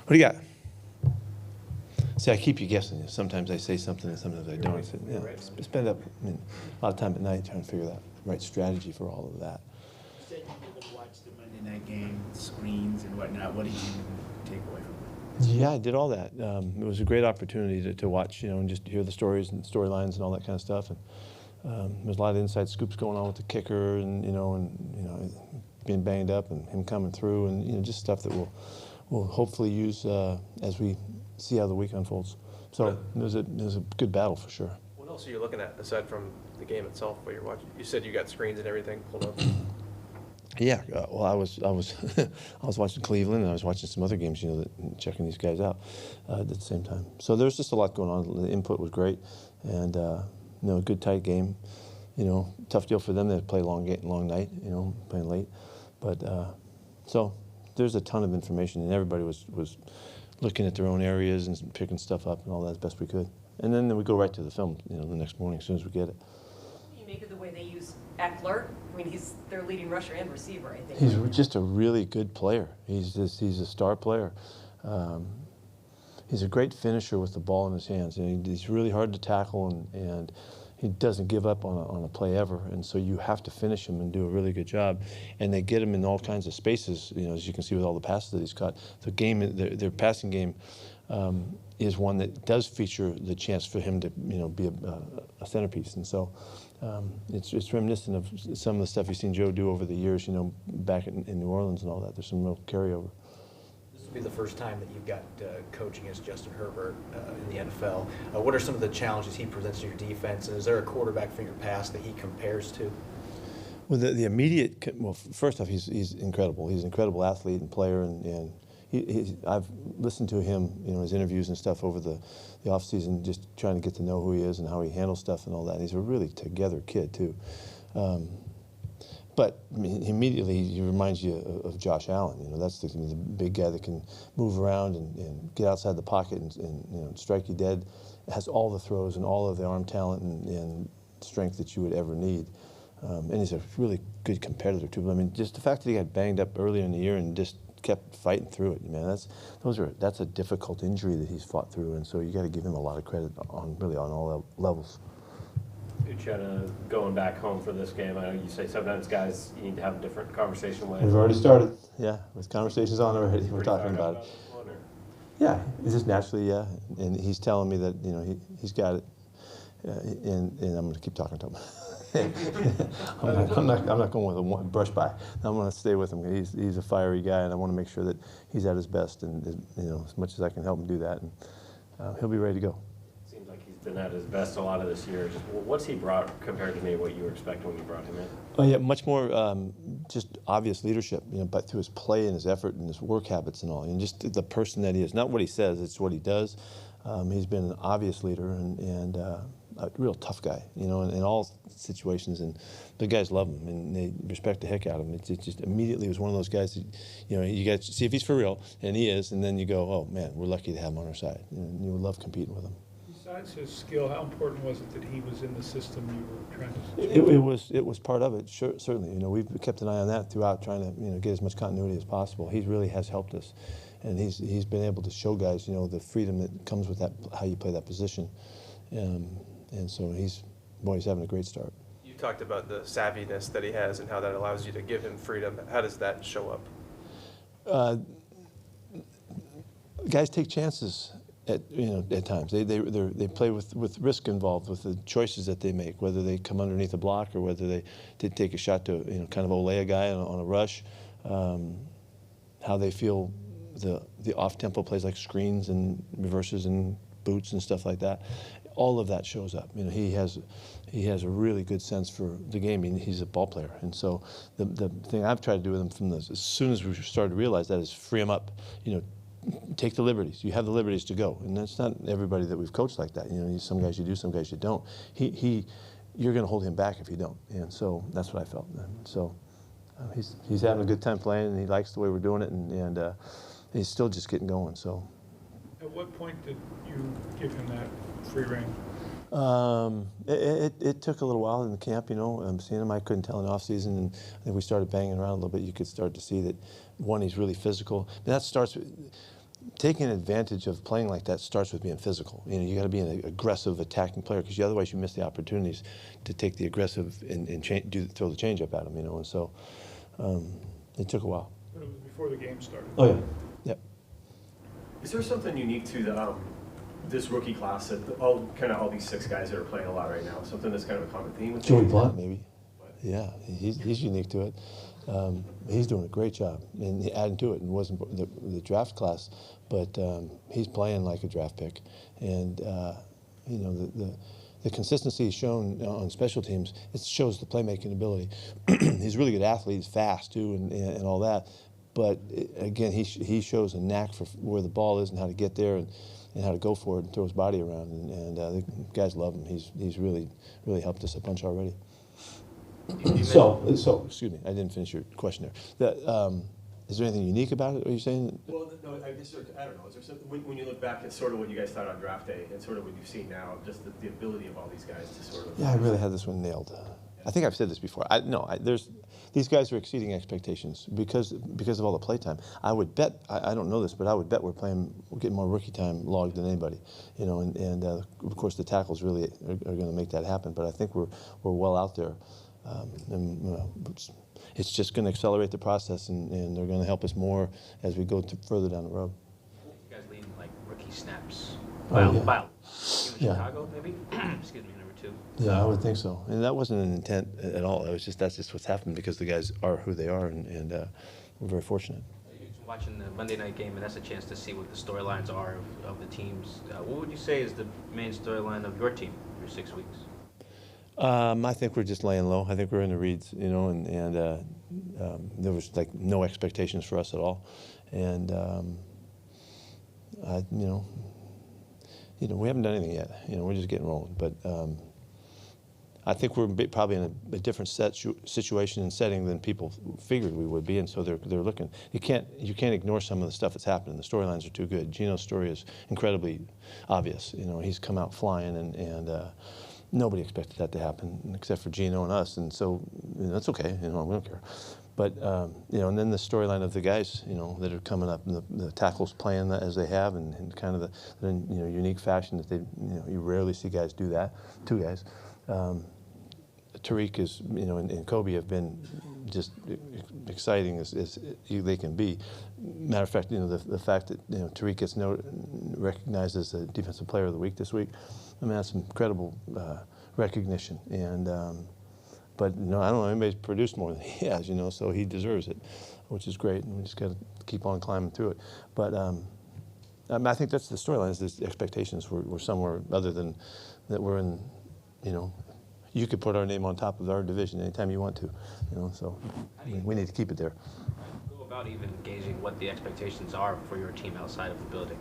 What do you got? See, I keep you guessing. Sometimes I say something and sometimes I don't. So, yeah, spend up a lot of time at night trying to figure that right strategy for all of that. You said you were able to watch the Monday night game, screens and whatnot. What did you take away from it? Yeah, I did all that. It was a great opportunity to watch, and just hear the stories and storylines and all that kind of stuff. And there's a lot of inside scoops going on with the kicker, and being banged up, and him coming through, and just stuff that we'll hopefully use as we see how the week unfolds. So it was a good battle for sure. What else are you looking at aside from the game itself? What you're watching? You said you got screens and everything pulled up. Yeah, well, I was I was watching Cleveland, and I was watching some other games, checking these guys out at the same time. So there's just a lot going on. The input was great, and a good tight game. Tough deal for them. They play long night, playing late, but so there's a ton of information, and everybody was looking at their own areas and picking stuff up and all that as best we could. And then we go right to the film, the next morning as soon as we get it. What do you make of the way they use Eckler? I mean, he's their leading rusher and receiver, I think. He's just a really good player. He's a star player. He's a great finisher with the ball in his hands. And he's really hard to tackle, and he doesn't give up on a play ever. And so you have to finish him and do a really good job. And they get him in all kinds of spaces, as you can see with all the passes that he's caught. The game, their passing game is one that does feature the chance for him to, be a centerpiece. And so it's reminiscent of some of the stuff you've seen Joe do over the years, back in New Orleans and all that. There's some real carryover. This will be the first time that you've got coaching as Justin Herbert in the NFL. What are some of the challenges he presents to your defense, and is there a quarterback from your past that he compares to? Well, the immediate, first off, he's incredible. He's an incredible athlete and player, and I've listened to him, his interviews and stuff over the off season, just trying to get to know who he is and how he handles stuff and all that. He's a really together kid too. But immediately he reminds you of Josh Allen. That's the big guy that can move around and get outside the pocket and strike you dead. Has all the throws and all of the arm talent and strength that you would ever need. And he's a really good competitor too. Just the fact that he got banged up earlier in the year and just kept fighting through it, man. That's a difficult injury that he's fought through, and so you got to give him a lot of credit on all levels. Uchenna, going back home for this game, I know you say sometimes guys you need to have a different conversation with. We've already started, with conversations on already. We're talking about it. Yeah, it's just naturally, and he's telling me that he's got it, and I'm going to keep talking to him. I'm not going with a brush by. I'm going to stay with him. He's a fiery guy, and I want to make sure that he's at his best, and as much as I can help him do that, and he'll be ready to go. Seems like he's been at his best a lot of this year. Just what's he brought compared to maybe what you were expecting when you brought him in? Oh yeah, much more just obvious leadership, but through his play and his effort and his work habits and all, and just the person that he is. Not what he says, it's what he does. He's been an obvious leader and a real tough guy, in all situations, and the guys love him and they respect the heck out of him. It just immediately was one of those guys that, you got to see if he's for real, and he is, and then you go, oh man, we're lucky to have him on our side. You would love competing with him. Besides his skill, how important was it that he was in the system you were trying to? It was part of it, sure, certainly. We've kept an eye on that throughout, trying to get as much continuity as possible. He really has helped us, and he's been able to show guys the freedom that comes with that, how you play that position. And so he's having a great start. You talked about the savviness that he has and how that allows you to give him freedom. How does that show up? Guys take chances at times. They play with risk involved with the choices that they make, whether they come underneath a block or whether they did take a shot to kind of olay a guy on a rush. How they feel the off-tempo plays like screens and reverses and boots and stuff like that. All of that shows up. He has a really good sense for the game. He's a ball player, and so the thing I've tried to do with him from this, as soon as we started to realize that, is free him up. Take the liberties. You have the liberties to go, and that's not everybody that we've coached like that. Some guys you do, some guys you don't. You're going to hold him back if you don't, and so that's what I felt. And so he's having a good time playing, and he likes the way we're doing it, and he's still just getting going. So. At what point did you give him that free rein? It took a little while in the camp, seeing him. I couldn't tell in the off season, and I think we started banging around a little bit. You could start to see that, one, he's really physical. But that starts with, taking advantage of playing like that starts with being physical. You know, you got to be an aggressive, attacking player, because otherwise you miss the opportunities to take the aggressive and throw the changeup at them. You know, and so it took a while. But it was before the game started. Oh yeah, yep. Is there something unique to the this rookie class that all these 6 guys that are playing a lot right now? Something that's kind of a common theme with Joey Blunt, maybe. Yeah, he's unique to it. He's doing a great job, and adding to it, and wasn't the draft class, but he's playing like a draft pick, and you know the consistency he's shown on special teams, it shows the playmaking ability. He's a really good athlete. He's fast too, and all that. But again, he shows a knack for where the ball is and how to get there and how to go for it and throw his body around. And the guys love him. He's really helped us a bunch already. So excuse me, I didn't finish your question there. Is there anything unique about it? Are you saying? Well, no, I guess I don't know. Is there something when you look back at sort of what you guys thought on draft day and sort of what you've seen now, just the ability of all these guys to sort of? Yeah, I really had this one nailed. I think I've said this before. These guys are exceeding expectations because of all the play time. I would bet, I don't know this, but I would bet we're getting more rookie time logged than anybody. You know, and of course the tackles really are going to make that happen. But I think we're well out there. And you know, it's just going to accelerate the process, and they're going to help us more as we go further down the road. You guys leading like rookie snaps. Yeah. Chicago, maybe? Excuse me, number 2. Yeah, I would think so. And that wasn't an intent at all. That's just what's happened because the guys are who they are, and we're very fortunate. Watching the Monday night game, and that's a chance to see what the storylines are of the teams. What would you say is the main storyline of your team for 6 weeks? I think we're just laying low. I think we're in the reads, you know, and there was like no expectations for us at all, and you know, we haven't done anything yet. You know, we're just getting rolling. But I think we're probably in a different situation and setting than people figured we would be, and so they're looking. You can't ignore some of the stuff that's happening. The storylines are too good. Gino's story is incredibly obvious. You know, he's come out flying, and nobody expected that to happen except for Gino and us, and so you know, that's okay. You know, we don't care. But you know, and then the storyline of the guys, you know, that are coming up, and the tackles playing as they have, and kind of the you know, unique fashion that you rarely see guys do that. 2 guys. Tariq is, you know, and Kobe have been just exciting as they can be. Matter of fact, you know, the fact that, you know, Tariq gets recognized as the Defensive Player of the Week this week, I mean, that's incredible recognition. And but you know, I don't know, anybody's produced more than he has, you know, so he deserves it, which is great, and we just got to keep on climbing through it. But I think that's the storyline. Is the expectations were somewhere other than that we're in, you know. You could put our name on top of our division anytime you want to, you know. So we need to keep it there. Go about even gauging what the expectations are for your team outside of the building.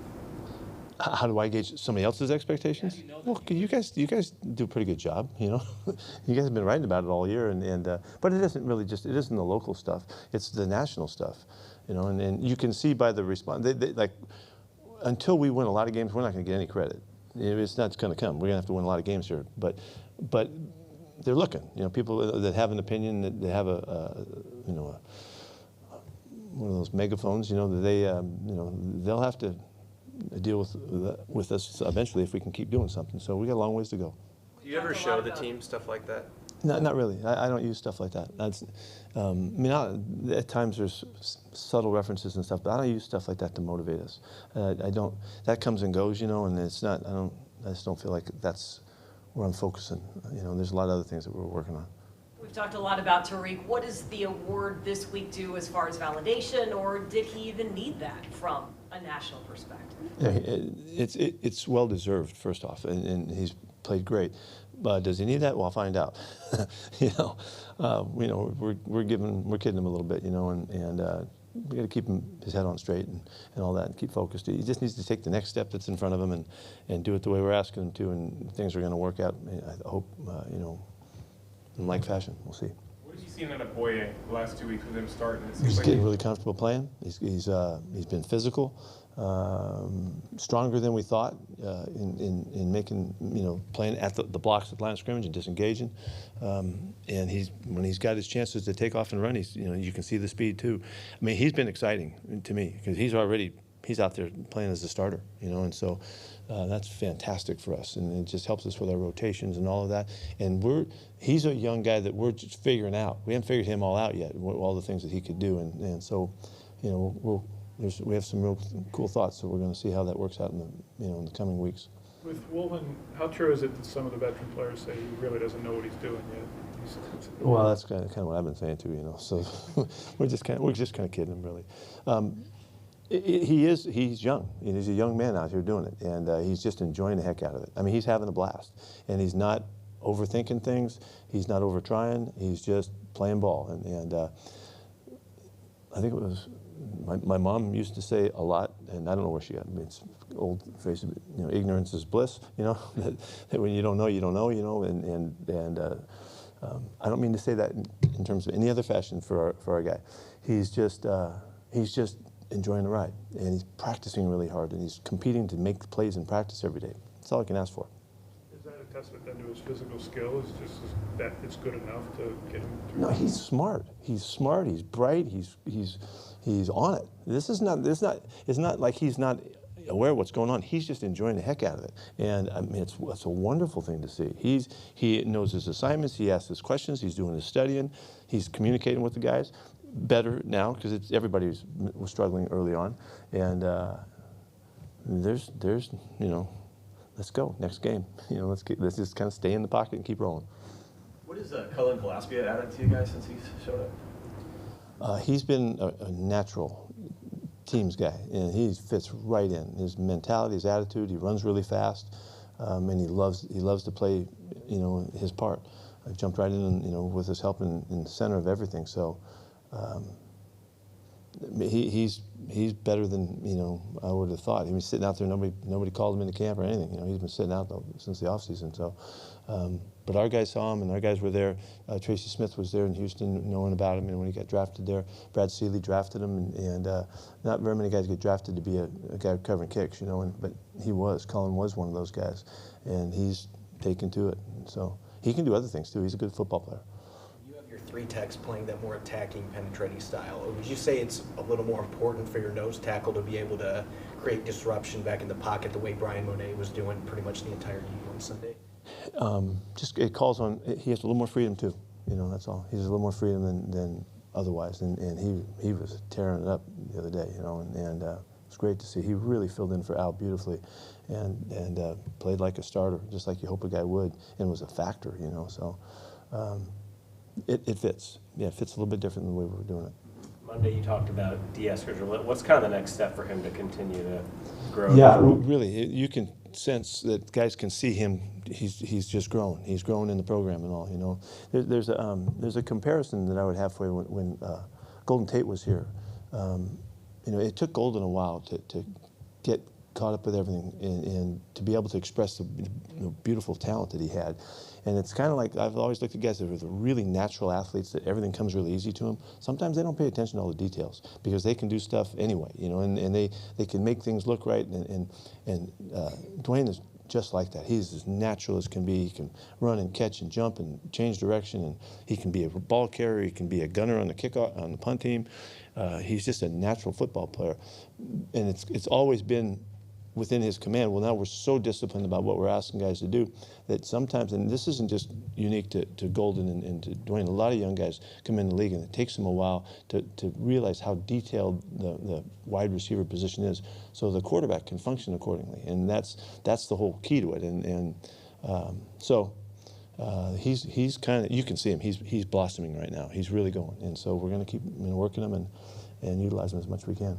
How do I gauge somebody else's expectations? Yeah, you know, well, you guys do a pretty good job, you know. You guys have been writing about it all year, but it isn't really just, it isn't the local stuff. It's the national stuff, you know. And you can see by the response, like, until we win a lot of games, we're not going to get any credit. It's not going to come. We're going to have to win a lot of games here, but they're looking, you know, people that have an opinion, that they have you know, one of those megaphones, you know, that they, you know, they'll have to deal with us eventually if we can keep doing something. So we got a long ways to go. Do you ever show the team stuff like that? No, not really. I don't use stuff like that. That's, I mean, at times there's subtle references and stuff, but I don't use stuff like that to motivate us. I don't. That comes and goes, you know, and it's not. I just don't feel like that's where I'm focusing. You know, there's a lot of other things that we're working on. We've talked a lot about Tariq. What does the award this week do as far as validation, or did he even need that from a national perspective? Yeah, it's well deserved, first off, and he's played great. But does he need that? Well, I'll find out. You know, we're kidding him a little bit, you know, and we got to keep his head on straight and all that, and keep focused. He just needs to take the next step that's in front of him and do it the way we're asking him to, and things are going to work out. I hope, you know, in like fashion. We'll see. What have you seen out of Boye the last 2 weeks with him starting? He's getting really comfortable playing. He's been physical, stronger than we thought in making, you know, playing at the blocks at the line of scrimmage and disengaging. And when he's got his chances to take off and run, you know, you can see the speed too. I mean, he's been exciting to me because he's he's out there playing as a starter, you know, and so that's fantastic for us, and it just helps us with our rotations and all of that. And he's a young guy that we're just figuring out. We haven't figured him all out yet, all the things that he could do, and so, you know, we have some real cool thoughts. So we're going to see how that works out in the coming weeks. With Woolman, how true is it that some of the veteran players say he really doesn't know what he's doing yet? Well, that's kind of what I've been saying too, you know. So we're just kind of kidding him, really. He's young. You know, he's a young man out here doing it, and he's just enjoying the heck out of it. I mean, he's having a blast, and he's not overthinking things. He's not over trying. He's just playing ball, and I think it was my mom used to say a lot, and I don't know where she got it. I mean, it's old phrase, you know, ignorance is bliss. You know, that when you don't know, you don't know. You know, and I don't mean to say that in terms of any other fashion for our guy. He's just enjoying the ride, and he's practicing really hard, and he's competing to make plays in practice every day. That's all I can ask for. Is that a testament then to his physical skill? Is just that it's good enough to get him through? No, he's smart. He's smart. He's bright. He's on it. It's not like he's not aware of what's going on. He's just enjoying the heck out of it, and I mean, it's a wonderful thing to see. He knows his assignments. He asks his questions. He's doing his studying. He's communicating with the guys better now, because everybody was struggling early on, and there's you know, let's go next game. You know, let's just kind of stay in the pocket and keep rolling. What has Cullen Gillespie added to you guys since he's showed up? He's been a natural teams guy, and he fits right in. His mentality, his attitude. He runs really fast, and he loves to play, you know, his part. I jumped right in, you know, with his help in the center of everything. So. He's better than, you know, I would have thought. He was sitting out there. Nobody called him into camp or anything. You know, he's been sitting out though since the offseason. So, but our guys saw him, and our guys were there. Tracy Smith was there in Houston, knowing about him, and when he got drafted there, Brad Seeley drafted him, and not very many guys get drafted to be a guy covering kicks, you know. But Cullen was one of those guys, and he's taken to it. So he can do other things too. He's a good football player. Your three techs playing that more attacking, penetrating style. Would you say it's a little more important for your nose tackle to be able to create disruption back in the pocket the way Brian Monet was doing pretty much the entire game on Sunday? Just it calls on. He has a little more freedom too. You know, that's all. He has a little more freedom than otherwise, and he was tearing it up the other day. You know, and it's great to see. He really filled in for Al beautifully, and played like a starter, just like you hope a guy would, and was a factor. You know, so. It fits. Yeah, it fits a little bit different than the way we were doing it. Monday you talked about Dee Eskridge. What's kind of the next step for him to continue to grow? Yeah, really, you can sense that guys can see him. He's just grown. He's grown in the program and all. You know, there's a comparison that I would have for you when Golden Tate was here. You know, it took Golden a while to get caught up with everything and to be able to express the beautiful talent that he had. And it's kind of like, I've always looked at guys that are the really natural athletes, that everything comes really easy to them. Sometimes they don't pay attention to all the details because they can do stuff anyway, you know, and they can make things look right. And Dwayne is just like that. He's as natural as can be. He can run and catch and jump and change direction, and he can be a ball carrier. He can be a gunner on the kickoff, on the punt team. He's just a natural football player, and it's always been within his command. Well, now we're so disciplined about what we're asking guys to do that sometimes, and this isn't just unique to Golden and to Dwayne, a lot of young guys come in the league and it takes them a while to realize how detailed the wide receiver position is, so the quarterback can function accordingly, and that's the whole key to it. So he's kind of, you can see him, he's blossoming right now. He's really going, and so we're going to keep working him and utilize him as much as we can.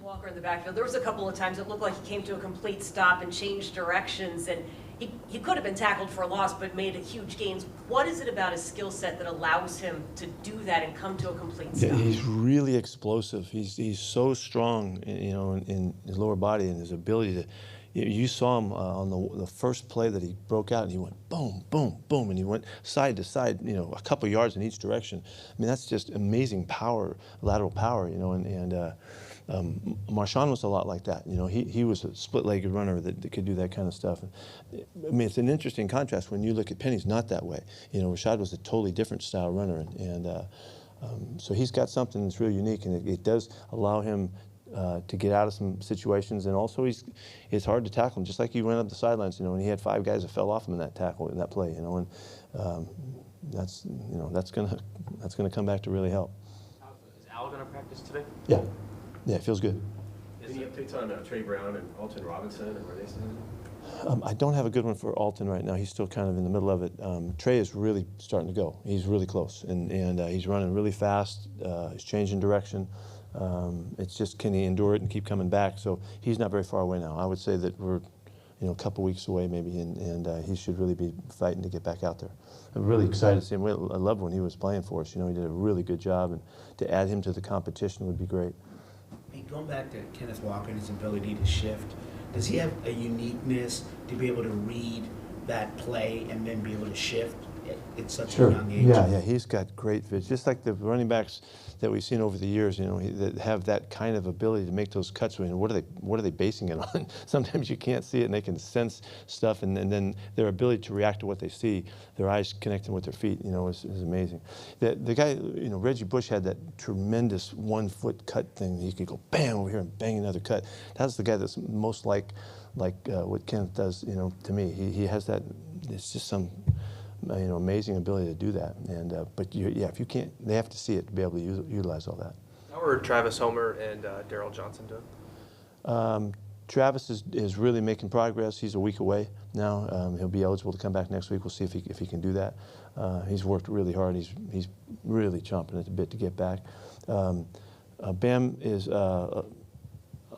Walker in the backfield. There was a couple of times it looked like he came to a complete stop and changed directions, and he could have been tackled for a loss but made huge gains. What is it about his skill set that allows him to do that and come to a complete stop? Yeah, he's really explosive. He's so strong, you know, in his lower body and his ability to. You saw him on the first play that he broke out, and he went boom, boom, boom, and he went side to side, you know, a couple yards in each direction. I mean, that's just amazing power, lateral power, you know, and Marshawn was a lot like that. You know, he was a split-legged runner that could do that kind of stuff. I mean, it's an interesting contrast when you look at Penny's not that way. You know, Rashad was a totally different style runner, and so he's got something that's really unique, and it does allow him to get out of some situations, and also it's hard to tackle him. Just like he went up the sidelines, and he had 5 guys that fell off him in that tackle, in that play, and that's gonna come back to really help. Is Al going to practice today? Yeah, it feels good. Any updates on Trey Brown and Alton Robinson, and where they stand? I don't have a good one for Alton right now. He's still kind of in the middle of it. Trey is really starting to go. He's really close, and he's running really fast. He's changing direction. It's just, can he endure it and keep coming back? So he's not very far away now. I would say that we're a couple weeks away maybe, and he should really be fighting to get back out there. I'm really excited to see him. I loved when he was playing for us. He did a really good job, and to add him to the competition would be great. Hey, going back to Kenneth Walker and his ability to shift, does he have a uniqueness to be able to read that play and then be able to shift at such a young age? Yeah, he's got great vision. Just like the running backs that we've seen over the years, that have that kind of ability to make those cuts. What are they basing it on? Sometimes you can't see it, and they can sense stuff, and then their ability to react to what they see, their eyes connecting with their feet, is amazing. The guy, Reggie Bush had that tremendous 1-foot cut thing. He could go bam over here and bang another cut. That's the guy that's most like what Kenneth does, to me. He has that. It's just some amazing ability to do that. And but if you can't, they have to see it to be able to utilize all that. How are Travis Homer and Daryl Johnson doing? Travis is really making progress. He's a week away now. He'll be eligible to come back next week. We'll see if he can do that. He's worked really hard. He's really chomping at the bit to get back. Bam is a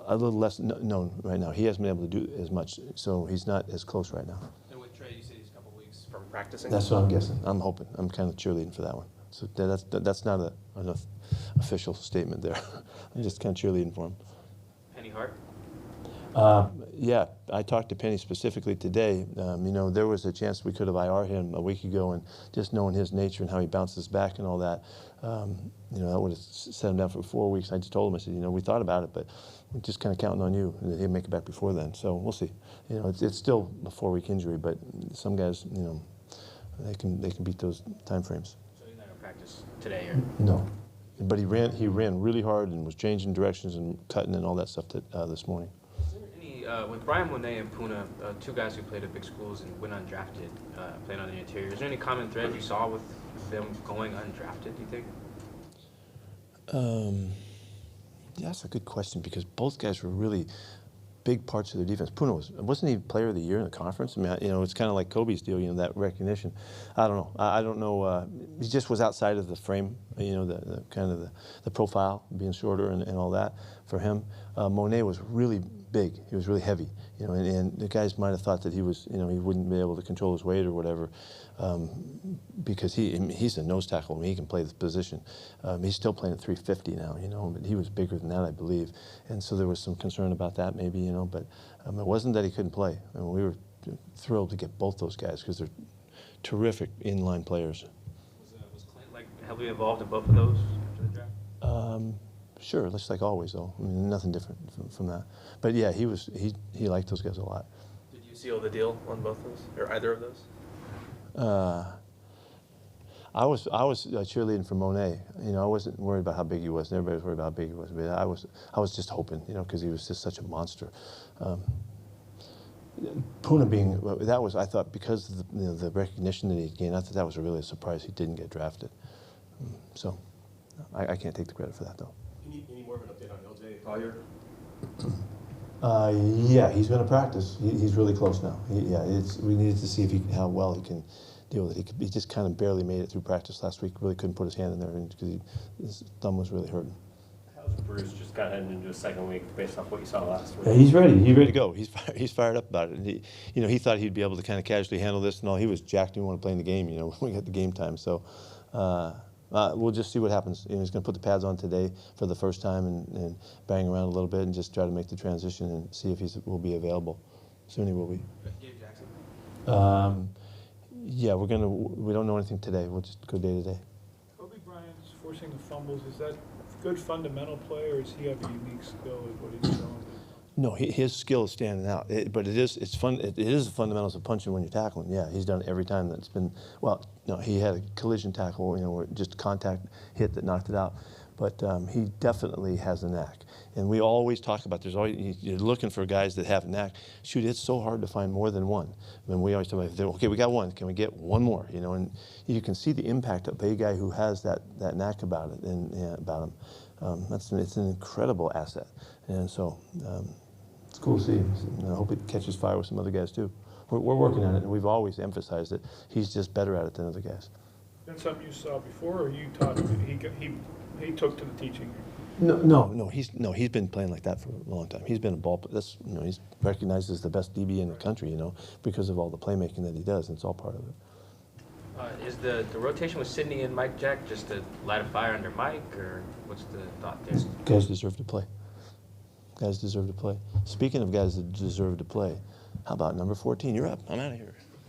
little less known right now. He hasn't been able to do as much, so he's not as close right now. And with Trey, you said he's a couple weeks from practicing? That's what I'm guessing. I'm hoping. I'm kind of cheerleading for that one. So that's not an official statement there. I'm just kind of cheerleading for him. Penny Hart? Yeah, I talked to Penny specifically today. There was a chance we could have IR'd him a week ago, and just knowing his nature and how he bounces back and all that, that would have set him down for 4 weeks. I just told him, I said, we thought about it, but we're just kind of counting on you. He'll make it back before then. So we'll see. It's still a 4-week injury, but some guys, they can beat those time frames. So he's not going to practice today, or? No, but he ran really hard and was changing directions and cutting and all that stuff this morning. With Brian Monet and Puna, 2 guys who played at big schools and went undrafted, playing on the interior, is there any common thread you saw with them going undrafted, do you think? Yeah, that's a good question, because both guys were really big parts of their defense. Puna wasn't he Player of the Year in the conference? I mean, it's kind of like Kobe's deal, that recognition. I don't know. I don't know. He just was outside of the frame, the kind of the profile, being shorter and all that for him. Monet was really big. He was really heavy, and the guys might have thought that he was, he wouldn't be able to control his weight or whatever, because he's a nose tackle. I mean, he can play the position. He's still playing at 350 now, but he was bigger than that, I believe, and so there was some concern about that maybe, but it wasn't that he couldn't play. I mean, we were thrilled to get both those guys because they're terrific inline players. Was Clint heavily involved in both of those after the draft? Sure, just like always, though. I mean, nothing different from that. But yeah, he liked those guys a lot. Did you seal the deal on both those, or either of those? I was cheerleading for Monet. I wasn't worried about how big he was. Everybody was worried about how big he was. But I was just hoping, because he was just such a monster. Puna I thought, because of the recognition that he gained, I thought that was really a surprise he didn't get drafted. So I can't take the credit for that, though. Any more of an update on LJ Collier? Yeah, he's going to practice. He's really close now. We needed to see how well he can deal with it. He just kind of barely made it through practice last week. Really couldn't put his hand in there because his thumb was really hurting. How's Bruce just got heading into his second week based off what you saw last week? Yeah, he's ready. He's ready to go. He's fired up about it. And he thought he'd be able to kind of casually handle this and all. He was jacked. He wanted to play in the game. When we got the game time. So. We'll just see what happens. He's going to put the pads on today for the first time and bang around a little bit and just try to make the transition and see if will be available. Soon he will be. Gabe Jackson? Yeah, we don't know anything today. We'll just go day to day. Kobe Bryant's forcing the fumbles. Is that good fundamental play, or does he have a unique skill at what he's doing? No, his skill is standing out. But it's fun. It is the fundamentals of punching when you're tackling. Yeah, he's done it every time. That's been he had a collision tackle, where just contact hit that knocked it out. but he definitely has a knack. And we always talk about, you're looking for guys that have a knack. Shoot, it's so hard to find more than one. I mean, we always talk about, okay, we got one, can we get one more? You know, and you can see the impact of a guy who has that knack about it and about him. It's an incredible asset, and so it's cool to see. And I hope it catches fire with some other guys too. We're working on it, and we've always emphasized that he's just better at it than other guys. That's something you saw before, or you taught him? He took to the teaching. No. He's been playing like that for a long time. He's been a ball. He's recognized as the best DB in the country, because of all the playmaking that he does, and it's all part of it. Is the rotation with Sidney and Mike Jack just to light a fire under Mike, or what's the thought there? Guys deserve to play. Guys deserve to play. Speaking of guys that deserve to play, how about number 14? You're up. I'm out of here.